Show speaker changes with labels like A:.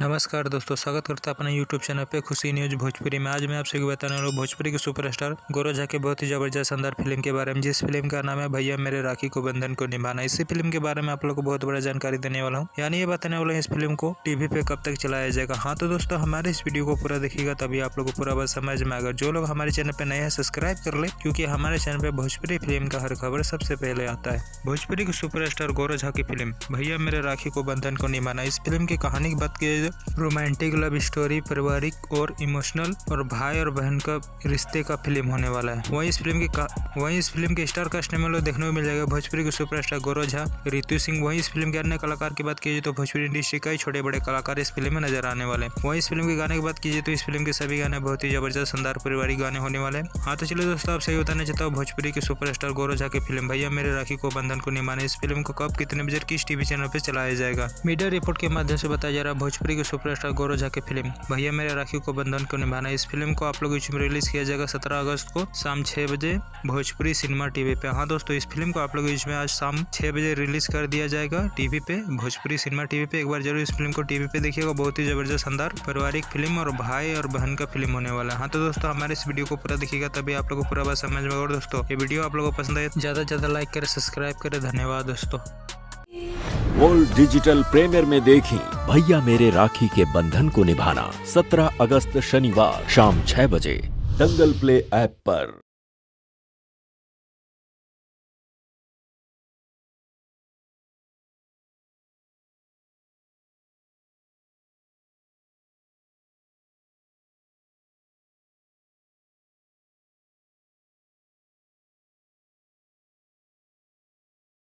A: नमस्कार दोस्तों, स्वागत करता है अपने YouTube चैनल पे खुशी न्यूज भोजपुरी में। आज मैं आपसे बताने वाला हूँ भोजपुरी के सुपरस्टार गौरव झा के बहुत ही जबरदस्त शानदार फिल्म के बारे में, जिस फिल्म का नाम है भैया मेरे राखी को बंधन को निभाना। इसी फिल्म के बारे में आप लोग को बहुत बड़ा जानकारी देने वाला हूँ, यानी ये बताने वाला है इस फिल्म को टीवी पे कब तक चलाया जाएगा। हाँ तो दोस्तों, हमारे इस वीडियो को पूरा देखिएगा तभी आप लोग को पूरा बात समझ में आएगा। जो लोग हमारे चैनल पे नए हैं सब्सक्राइब कर ले, क्योंकि हमारे चैनल पे भोजपुरी फिल्म का हर खबर सबसे पहले आता है। भोजपुरी के सुपरस्टार गौरव झा की फिल्म भैया मेरे राखी को बंधन को निभाना, इस फिल्म की कहानी की बात की जाए, रोमांटिक लव स्टोरी, पारिवारिक और इमोशनल और भाई और बहन का रिश्ते का फिल्म होने वाला है। वहीं इस फिल्म के स्टार कास्ट में लोग देखने को मिल जाएगा भोजपुरी के सुपरस्टार गौरव झा, ऋतु सिंह। वहीं इस फिल्म के अन्य कलाकार की बात कीजिए तो भोजपुरी इंडस्ट्री का ही छोटे बड़े कलाकार इस फिल्म में नजर आने वाले हैं। वहीं इस फिल्म के गाने की बात कीजिए तो इस फिल्म के सभी गाने बहुत ही जबरदस्त शानदार पारिवारिक गाने होने वाले हैं। हाँ तो चलिए दोस्तों, आपसे बताना चाहता हूँ भोजपुरी के सुपरस्टार गौरव झा की फिल्म भैया मेरे राखी को बंधन को निभाना, इस फिल्म को कब कितने बजे किस टीवी चैनल पर चलाया जाएगा। मीडिया रिपोर्ट के माध्यम से बताया जा रहा है भोजपुरी के सुपरस्टार गौरव झा की फिल्म भैया मेरे राखी को बंधन को निभाना, इस फिल्म को आप लोग में रिलीज किया जाएगा 17 अगस्त को शाम 6 बजे भोजपुरी सिनेमा टीवी पे। हाँ दोस्तों, इस फिल्म को आप लोग में आज शाम 6 बजे रिलीज कर दिया जाएगा टीवी पे, भोजपुरी सिनेमा टीवी पे। एक बार जरूर इस फिल्म को टीवी पे देखिएगा, बहुत ही जबरदस्त शानदार पारिवारिक फिल्म और भाई और बहन का फिल्म होने वाला है। हाँ तो दोस्तों, हमारे इस वीडियो को पूरा देखिएगा तभी आप लोग को पूरा बात समझ में। और दोस्तों, ये वीडियो आप लोगों को पसंद आए ज्यादा से ज्यादा लाइक करे, सब्सक्राइब करे। धन्यवाद दोस्तों।
B: वर्ल्ड डिजिटल प्रीमियर में देखें भैया मेरे राखी के बंधन को निभाना 17 अगस्त शनिवार शाम 6 बजे दंगल प्ले ऐप पर।